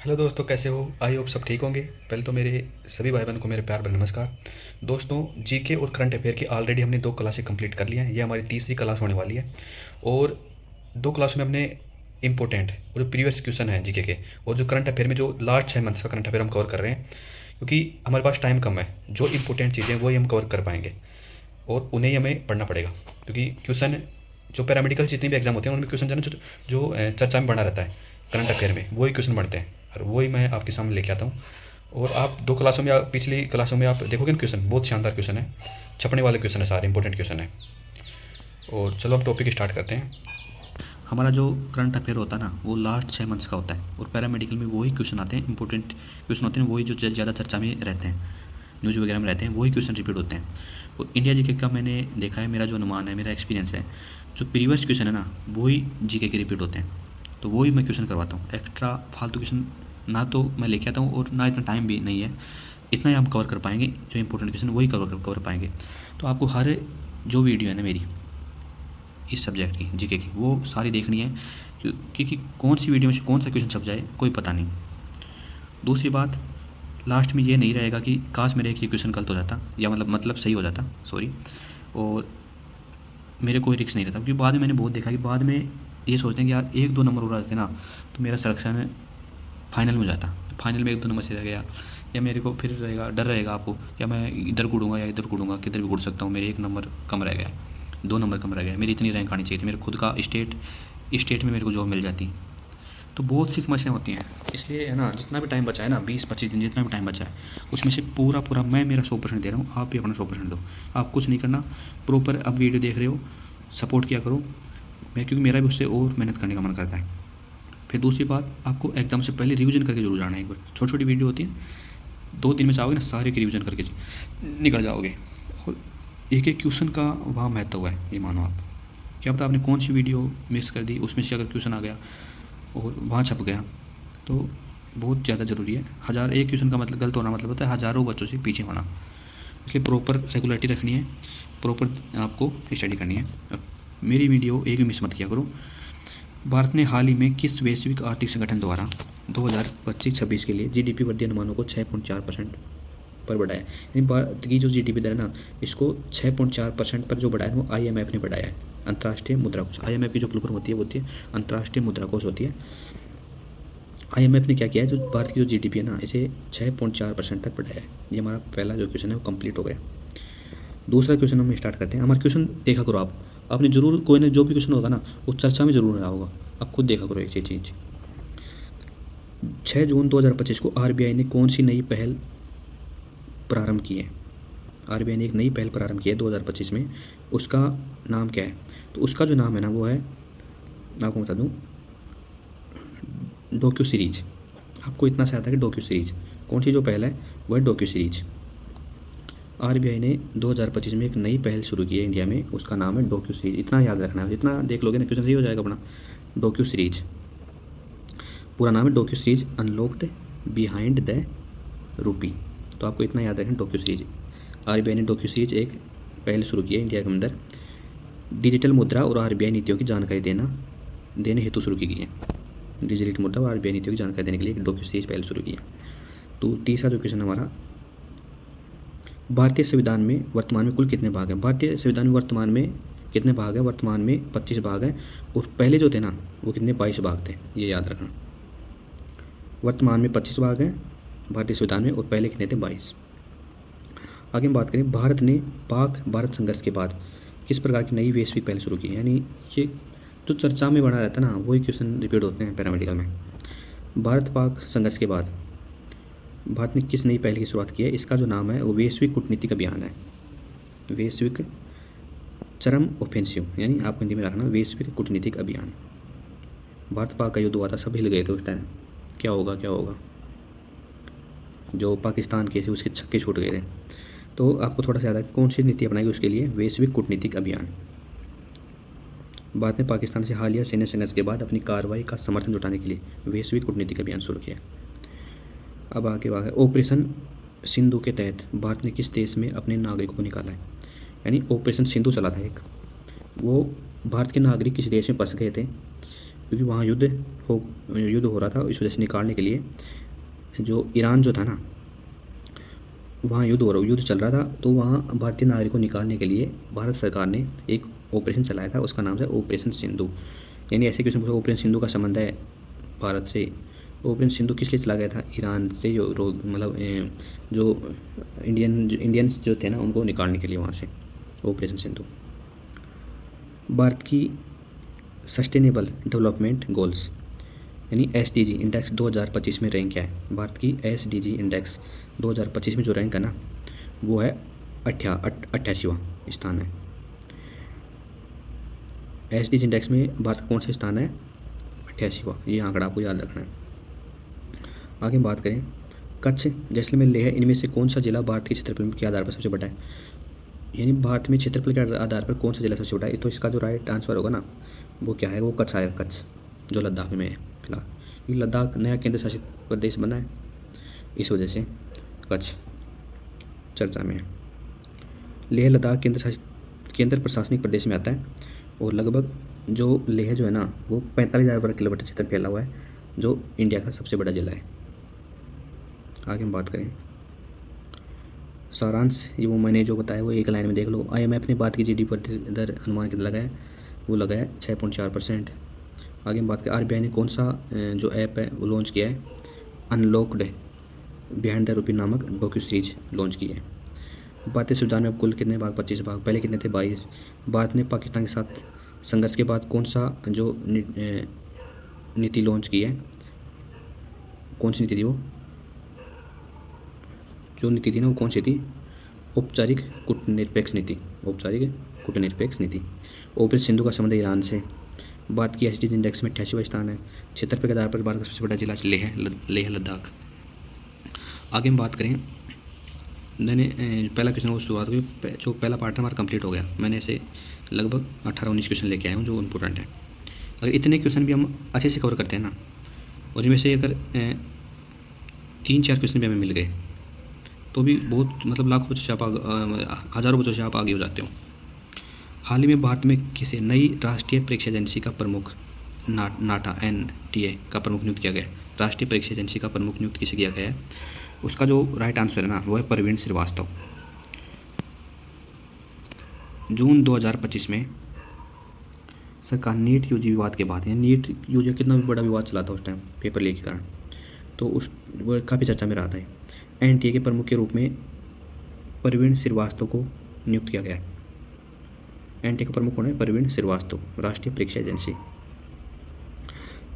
Hello दोस्तों, कैसे हो? आई होप सब ठीक होंगे। पहले तो मेरे सभी भाई बहन को मेरे प्यार भरा नमस्कार। दोस्तों, जीके और करंट अफेयर की ऑलरेडी हमने 2 क्लासें कंप्लीट कर ली हैं। ये हमारी तीसरी क्लास होने वाली है। और 2 क्लासों में हमने इम्पोर्टेंट और जो प्रीवियस क्वेश्चन हैं जीके के, और जो करंट अफेयर में जो लास्ट 6 मंथ्स का करंट अफेयर हम कवर कर रहे हैं, क्योंकि हमारे पास टाइम कम है। जो इंपॉर्टेंट चीज़ें हैं वही हम कवर कर पाएंगे और उन्हें ही हमें पढ़ना पड़ेगा, क्योंकि क्वेश्चन जो पैरामेडिकल जितने भी एग्जाम होते हैं उनमें क्वेश्चन जो है ना, चर्चा में बना रहता है करंट अफेयर में, वही क्वेश्चन बनते हैं और वही मैं आपके सामने लेके आता हूँ। और आप 2 क्लासों में या पिछली क्लासों में आप देखोगे ना, क्वेश्चन बहुत शानदार क्वेश्चन है, छपने वाले क्वेश्चन है, सारे इंपॉर्टेंट क्वेश्चन है। और चलो हम टॉपिक स्टार्ट करते हैं। हमारा जो करंट अफेयर होता है ना, वो लास्ट 6 मंथ्स का होता है और पैरामेडिकल में वही क्वेश्चन आते हैं, इंपॉर्टेंट क्वेश्चन होते हैं, वही जो ज़्यादा चर्चा में रहते हैं, न्यूज़ वगैरह में रहते हैं, वही क्वेश्चन रिपीट होते हैं। और इंडिया जीके का मैंने देखा है, मेरा जो अनुमान है, मेरा एक्सपीरियंस है, जो प्रीवियस क्वेश्चन है ना, वही जीके के रिपीट होते हैं। तो वही मैं क्वेश्चन करवाता हूँ। एक्स्ट्रा फालतू क्वेश्चन ना तो मैं लेके आता हूँ और ना इतना टाइम भी नहीं है, इतना ही हम कवर कर पाएंगे। जो इंपॉर्टेंट क्वेश्चन वही कवर पाएंगे। तो आपको हर जो वीडियो है ना मेरी इस सब्जेक्ट की, जीके की, वो सारी देखनी है, क्योंकि कौन सी वीडियो में कौन सा क्वेश्चन छप जाए कोई पता नहीं। दूसरी बात, लास्ट में ये नहीं रहेगा कि काश मेरे एक ये क्वेश्चन गलत हो जाता, या मतलब सही हो जाता, सॉरी, और मेरे कोई रिस्क नहीं रहता। क्योंकि बाद में मैंने बहुत देखा कि बाद में ये सोचते हैं कि यार 1-2 नंबर हो जाते ना तो मेरा सिलेक्शन फाइनल में हो जाता। फाइनल में 1-2 नंबर से रह गया, या मेरे को फिर रहेगा, डर रहेगा आपको, या मैं इधर कूदूँगा या इधर कूदूँगा, किधर भी कूद सकता हूँ, मेरे 1 नंबर कम रह गया, 2 नंबर कम रह गया, मेरी इतनी रैंक आनी चाहिए थी, मेरे खुद का स्टेट में मेरे को जॉब मिल जाती। तो बहुत सी समस्याएं होती हैं। इसलिए है ना, जितना भी टाइम बचा है ना, 20-25 दिन जितना भी टाइम बचा है, उसमें से पूरा पूरा मैं मेरा 100% दे रहा हूँ। आप भी अपना 100% दो। आप कुछ नहीं करना, प्रॉपर अब वीडियो देख रहे हो, सपोर्ट किया करो मैं, क्योंकि मेरा भी उससे और मेहनत करने का मन करता है। फिर दूसरी बात, आपको एग्ज़ाम से पहले रिवीजन करके जरूर जाना है। एक बार छोटी छोटी वीडियो होती है, 2 दिन में चाहोगे ना सारे की रिवीजन करके निकल जाओगे। और एक एक क्वेश्चन का वहाँ महत्व है, ये मानो आप। क्या पता आपने कौन सी वीडियो मिस कर दी, उसमें से अगर क्वेश्चन आ गया और वहाँ छप गया, तो बहुत ज़्यादा ज़रूरी है। एक क्वेश्चन का मतलब गलत होना मतलब होता है हज़ारों बच्चों से पीछे होना। इसलिए प्रॉपर रेगुलरिटी रखनी है, प्रॉपर आपको स्टडी करनी है। अब मेरी वीडियो एक भी मिस मत किया करो। भारत ने हाल ही में किस वैश्विक आर्थिक संगठन द्वारा 2025-26 के लिए जीडीपी वृद्धि अनुमानों को 6.4% पर बढ़ाया? यानी भारत की जो जीडीपी दर है ना, इसको 6.4% पर जो बढ़ाया है वो आईएमएफ ने बढ़ाया है, अंतर्राष्ट्रीय मुद्रा कोष। आईएमएफ की जो फुल फॉर्म होती है वो होती है अंतर्राष्ट्रीय मुद्रा कोष होती है। आईएमएफ ने क्या किया है, जो भारत की जो जीडीपी है ना, इसे 6.4% तक बढ़ाया है। ये हमारा पहला जो क्वेश्चन है वो कंप्लीट हो गया। दूसरा क्वेश्चन हम स्टार्ट करते हैं। हमारे क्वेश्चन देखा करो आप, आपने जरूर कोई ना जो भी क्वेश्चन होगा ना वो चर्चा में जरूर रहा होगा, आप खुद देखा करो एक चीज़। 6 जून 2025 को आरबीआई ने कौन सी नई पहल प्रारंभ की है? आरबीआई ने एक नई पहल प्रारंभ की है 2025 में, उसका नाम क्या है? तो उसका जो नाम है ना वो है, आपको बता दूँ, डोक्यू सीरीज। आपको इतना सा आता है कि डोक्यू सीरीज कौन सी जो पहल है वो है डोक्यू सीरीज। आरबीआई ने 2025 में एक नई पहल शुरू की है इंडिया में, उसका नाम है डोक्यू सीरीज। इतना याद रखना है, जितना देख लोगे ना क्वेश्चन सही हो जाएगा अपना। डोक्यू सीरीज पूरा नाम है docuseries unlocked behind the rupee. तो आपको इतना याद रखना, डोक्यू सीरीज। आरबीआई ने डोक्यू सीरीज एक पहल शुरू की है इंडिया के अंदर, डिजिटल मुद्रा और आरबीआई नीतियों की जानकारी देने हेतु शुरू की गई है। डिजिटल मुद्रा और आरबीआई नीतियों की जानकारी देने के लिए डोक्यू सीरीज पहल शुरू की है। तो तीसरा जो क्वेश्चन हमारा, भारतीय संविधान में वर्तमान में कुल कितने भाग हैं? भारतीय संविधान में वर्तमान में कितने भाग हैं? वर्तमान में 25 भाग हैं, और पहले जो थे ना वो कितने, 22 भाग थे, ये याद रखना। वर्तमान में 25 भाग हैं भारतीय संविधान में, और पहले कितने थे, 22। आगे हम बात करें, भारत ने पाक भारत संघर्ष के बाद किस प्रकार की नई वैश्विक पहल शुरू की? यानी ये जो चर्चा में बना रहता है ना वही क्वेश्चन रिपीट होते हैं पैरामेडिकल में। भारत पाक संघर्ष के बाद भारत ने किस नई पहल की शुरुआत की है? इसका जो नाम है वो वैश्विक कूटनीतिक अभियान है, वैश्विक चरम ऑफेंसिव, यानी आप हिंदी में रखना वैश्विक कूटनीतिक अभियान। भारत पाक का युद्ध हुआ था, सब हिल गए थे उस टाइम, क्या होगा क्या होगा, जो पाकिस्तान के थे उसके छक्के छूट गए थे। तो आपको थोड़ा सा याद है कौन सी नीति अपनाई उसके लिए, वैश्विक कूटनीतिक अभियान। भारत ने पाकिस्तान से हालिया सैन्य संघर्ष के बाद अपनी कार्रवाई का समर्थन जुटाने के लिए वैश्विक कूटनीतिक अभियान शुरू किया। अब आगे बात है, ऑपरेशन सिंधु के तहत भारत ने किस देश में अपने नागरिकों को निकाला है? यानी ऑपरेशन सिंधु चला था एक, वो भारत के नागरिक किस देश में फंस गए थे, क्योंकि वहाँ युद्ध हो रहा था, इस वजह से निकालने के लिए जो ईरान जो था ना, वहाँ युद्ध चल रहा था, तो वहाँ भारतीय नागरिकों को निकालने के लिए भारत सरकार ने एक ऑपरेशन चलाया था, उसका नाम है ऑपरेशन सिंधु। यानी ऐसे क्वेश्चन पूछो ऑपरेशन सिंधु का संबंध है भारत से। ऑपरेशन सिंधु किस लिए चला गया था? ईरान से मतलब जो इंडियंस जो थे ना, उनको निकालने के लिए वहाँ से ऑपरेशन सिंधु। भारत की सस्टेनेबल डेवलपमेंट गोल्स यानी SDG इंडेक्स 2025 में रैंक क्या है? भारत की SDG इंडेक्स 2025 में जो रैंक है ना, वो है 88वां स्थान है। SDG इंडेक्स में भारत का कौन सा स्थान है? 88वां। ये आंकड़ा आपको याद रखना है। आगे बात करें, कच्छ, जैसलमेर, लेह, इनमें से कौन सा जिला भारत के क्षेत्रफल के आधार पर सबसे बड़ा है? यानी भारत में क्षेत्रफल के आधार पर कौन सा जिला सबसे बड़ा है? तो इसका जो राइट आंसर होगा ना, वो क्या है? वो कच्छ आएगा, कच्छ, जो लद्दाख में है फिलहाल। ये लद्दाख नया केंद्र शासित प्रदेश बना है, इस वजह से कच्छ चर्चा में है। लेह लद्दाख केंद्र प्रशासनिक प्रदेश में आता है, और लगभग जो लेह जो है ना, वो 45,000 वर्ग किलोमीटर क्षेत्र फैला हुआ है, जो इंडिया का सबसे बड़ा जिला है। आगे हम बात करें सारांश, ये वो मैंने जो बताया वो एक लाइन में देख लो। IMF ने भारत की GDP दर अनुमान कितना लगाया? वो लगाया 6.4%। आगे हम बात करें RBI ने कौन सा जो ऐप है वो लॉन्च किया है? अनलॉक्ड बिहाइंड द रूपी नामक डॉक्यू सीरीज लॉन्च की है। भारतीय संविधान में अब कुल कितने भाग? 25 भाग। पहले कितने थे? 22। भारत ने पाकिस्तान के साथ संघर्ष के बाद कौन सा जो नीति लॉन्च की है? कौन सी नीति थी वो? जो नीति थी ना, वो कौन सी थी? औपचारिक कूटनिरपेक्ष नीति। औपचारिक कूटनिरपेक्ष नीति। ऑपरेशन सिंधु का संबंध ईरान से। भारत की SDG इंडेक्स में 88वां स्थान है। क्षेत्रफल के आधार पर भारत का सबसे बड़ा जिला लेह लद्दाख। आगे हम बात करें, मैंने पहला क्वेश्चन वो शुरुआत हुई, जो पहला पार्ट हमारा कंप्लीट हो गया। मैंने ऐसे लगभग 18-19 क्वेश्चन लेके आया हूँ जो इम्पोर्टेंट है। अगर इतने क्वेश्चन भी हम अच्छे से कवर करते हैं ना, और इनमें से अगर 3-4 क्वेश्चन भी हमें मिल गए, तो भी बहुत, मतलब लाखों बच्चों से आप हज़ारों बच्चों से आप आगे हो जाते हो। हाल ही में भारत में किसे नई राष्ट्रीय परीक्षा एजेंसी का प्रमुख नाटा NTA का प्रमुख नियुक्त किया गया? राष्ट्रीय परीक्षा एजेंसी का प्रमुख नियुक्त किसे किया गया है? उसका जो राइट आंसर है ना, वो है प्रवीण श्रीवास्तव। जून 2025 में सरकार नीट यूजी विवाद के बाद, नीट यूजी कितना भी बड़ा विवाद चला था उस टाइम पेपर लीक के कारण, तो उस वो काफ़ी चर्चा में रहा था। NTA के प्रमुख के रूप में प्रवीण श्रीवास्तव को नियुक्त किया गया है। NTA का प्रमुख कौन है? प्रवीण श्रीवास्तव, राष्ट्रीय परीक्षा एजेंसी।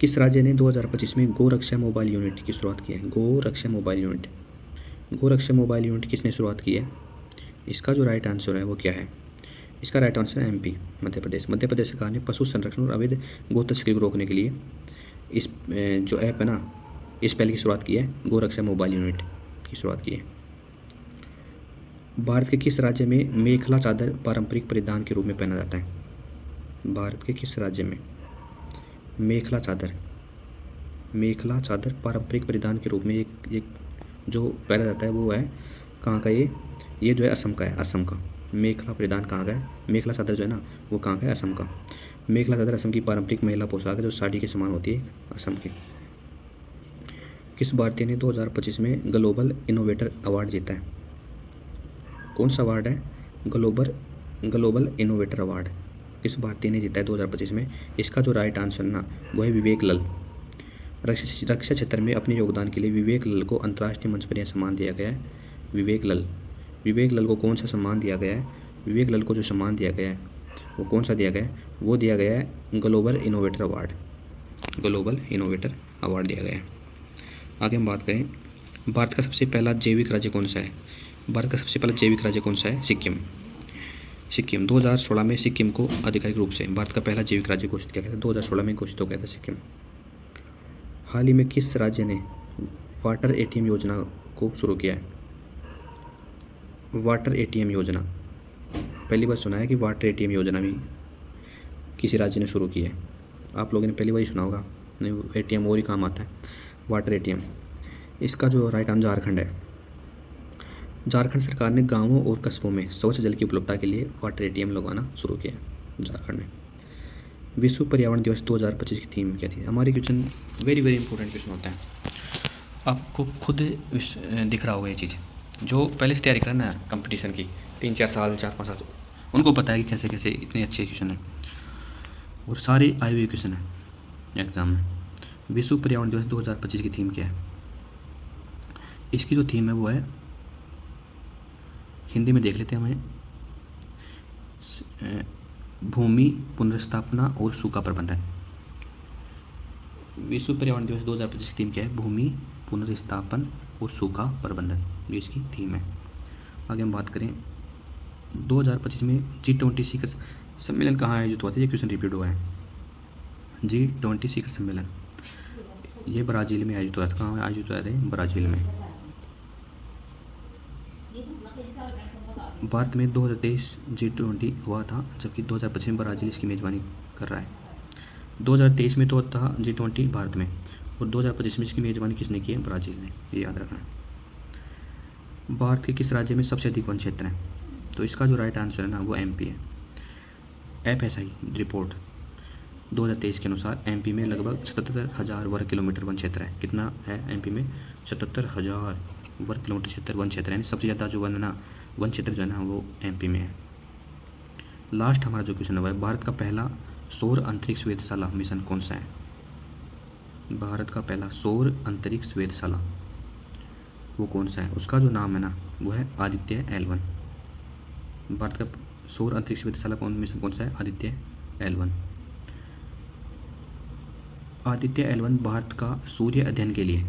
किस राज्य ने 2025 में गोरक्षा मोबाइल यूनिट की शुरुआत की है? गोरक्षा मोबाइल यूनिट किसने शुरुआत की है? इसका जो राइट आंसर है वो क्या है? इसका राइट आंसर है MP, मध्य प्रदेश सरकार ने पशु संरक्षण और अवैध गो तस्करी को रोकने के लिए इस जो ऐप है ना, इस पहल की शुरुआत की है। गोरक्षा मोबाइल यूनिट की शुरुआत की है। भारत के किस राज्य में मेखला चादर पारंपरिक परिधान के रूप में पहना जाता है? भारत के किस राज्य में मेखला चादर पारंपरिक परिधान के रूप में एक जो पहना जाता है, वो है कहाँ का? ये जो है असम का है। असम का मेखला परिधान कहाँ का है? मेखला चादर जो है ना, वो कहाँ का है? असम का। मेखला चादर असम की पारंपरिक महिला पोशाक है, जो साड़ी के समान होती है, असम की। किस भारतीय ने 2025 में ग्लोबल इनोवेटर अवार्ड जीता है? कौन सा अवार्ड है? ग्लोबल इनोवेटर अवार्ड किस भारतीय ने जीता है 2025 में? इसका जो राइट आंसर ना, वो है विवेक लल। रक्षा क्षेत्र में अपने योगदान के लिए विवेक लल को अंतर्राष्ट्रीय मंच पर यह सम्मान दिया गया है। विवेक लल को कौन सा सम्मान दिया गया है? विवेक लल को जो सम्मान दिया गया है वो कौन सा दिया गया है? वो दिया गया है ग्लोबल इनोवेटर अवार्ड दिया गया है। आगे हम बात करें, भारत का सबसे पहला जैविक राज्य कौन सा है? भारत का सबसे पहला जैविक राज्य कौन सा है? सिक्किम। 2016 में सिक्किम को आधिकारिक रूप से भारत का पहला जैविक राज्य घोषित किया गया था। 2016 में घोषित हो गया था सिक्किम। हाल ही में किस राज्य ने वाटर ATM योजना को शुरू किया है? वाटर ATM योजना, पहली बार सुना है कि वाटर ATM योजना भी किसी राज्य ने शुरू की है। आप लोगों ने पहली बार ही सुना होगा, नहीं ATM और ही काम आता है, वाटर ATM। इसका जो राइट आंसर झारखंड है। झारखंड सरकार ने गांवों और कस्बों में स्वच्छ जल की उपलब्धता के लिए वाटर ATM लगवाना शुरू किया झारखंड में। विश्व पर्यावरण दिवस 2025 की थीम क्या थी? हमारी question very very important question होता है। आपको खुद दिख रहा होगा ये चीज़, जो पहले से तैयारी करना है कंपटीशन की 3-4 साल 4-5 साल, उनको पता है कि कैसे कैसे इतने अच्छे क्वेश्चन हैं और सारे आए हुए क्वेश्चन हैं एग्ज़ाम में। विश्व पर्यावरण दिवस 2025 की थीम क्या है? इसकी जो थीम है वो है, हिंदी में देख लेते हैं हमें, भूमि पुनर्स्थापना और सूखा प्रबंधन। विश्व पर्यावरण दिवस 2025 की थीम क्या है? भूमि पुनर्स्थापन और सूखा प्रबंधन, ये इसकी थीम है। आगे हम बात करें 2025 में G20 शिखर सम्मेलन कहाँ आयोजित हुआ था? ये क्वेश्चन रिपीट हुआ है। G20 शिखर सम्मेलन ये ब्राज़ील में आयोजित हुआ था। कहाँ आयोजित हुआ था? ब्राज़ील में। भारत में 2023 G20 हुआ था, जबकि 2025 में ब्राज़ील इसकी मेज़बानी कर रहा है। 2023 में तो था G20 भारत में, और 2025 में इसकी मेज़बानी किसने की है? ब्राज़ील ने, ये याद रखना है। भारत के किस राज्य में सबसे अधिक वन क्षेत्र है? तो इसका जो राइट आंसर है ना वो MP है। FSI रिपोर्ट 2023 के अनुसार MP में लगभग 77,000 वर्ग किलोमीटर वन क्षेत्र है। कितना है MP में? 77,000 वर्ग किलोमीटर क्षेत्र वन क्षेत्र है, यानी सबसे ज़्यादा जो वन क्षेत्र जो है ना वो MP में है। लास्ट हमारा जो क्वेश्चन हुआ है, भारत का पहला सौर अंतरिक्ष वेधशाला मिशन कौन सा है? भारत का पहला सौर अंतरिक्ष वेधशाला वो कौन सा है? उसका जो नाम है ना वो है आदित्य L1। भारत का सौर अंतरिक्ष वेधशाला मिशन कौन सा है? आदित्य L1। आदित्य L1 भारत का सूर्य अध्ययन के लिए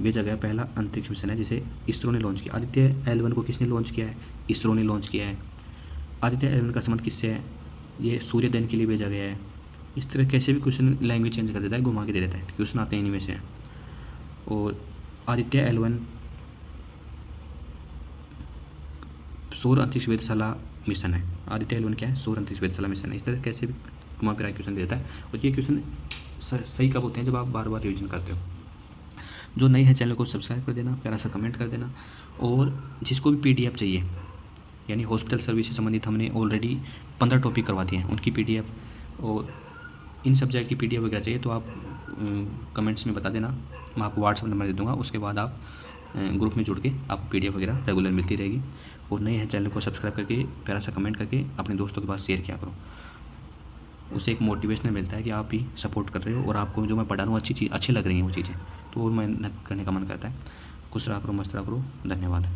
भेजा गया पहला अंतरिक्ष मिशन है, जिसे इसरो ने लॉन्च किया। आदित्य L1 को किसने लॉन्च किया है? इसरो ने लॉन्च किया है। आदित्य L1 का संबंध किससे है? ये सूर्य अध्ययन के लिए भेजा गया है। इस तरह कैसे भी क्वेश्चन लैंग्वेज चेंज कर देता है, घुमा के दे देता है, क्वेश्चन आते हैं इन्हीं में से। और आदित्य L1 सौर अंतरिक्ष वेधशाला मिशन है। आदित्य L1 क्या है? सौर अंतरिक्ष वेधशाला मिशन है। इस तरह कैसे भी घुमा फिरा क्वेश्चन देता है, और ये क्वेश्चन सही कब होते हैं? जब आप बार बार रिविजन करते हो। जो नए हैं चैनल को सब्सक्राइब कर देना, प्यारा सा कमेंट कर देना, और जिसको भी PDF चाहिए, यानी हॉस्पिटल सर्विस से संबंधित हमने ऑलरेडी 15 टॉपिक करवा दिए हैं, उनकी PDF और इन सब्जेक्ट की PDF वगैरह चाहिए तो आप कमेंट्स में बता देना, मैं आपको WhatsApp नंबर दे दूँगा। उसके बाद आप ग्रुप में जुड़ के आपको PDF वगैरह रेगुलर मिलती रहेगी। और नए हैं चैनल को सब्सक्राइब करके प्यारा सा कमेंट करके अपने दोस्तों के पास शेयर किया करो। उससे एक मोटिवेशन मिलता है कि आप भी सपोर्ट कर रहे हो और आपको जो मैं पढ़ा रहा हूँ अच्छी लग रही हैं वो चीज़ें, तो वो मेहनत करने का मन करता है। खुश रहा करो, मस्त रहा करो। धन्यवाद।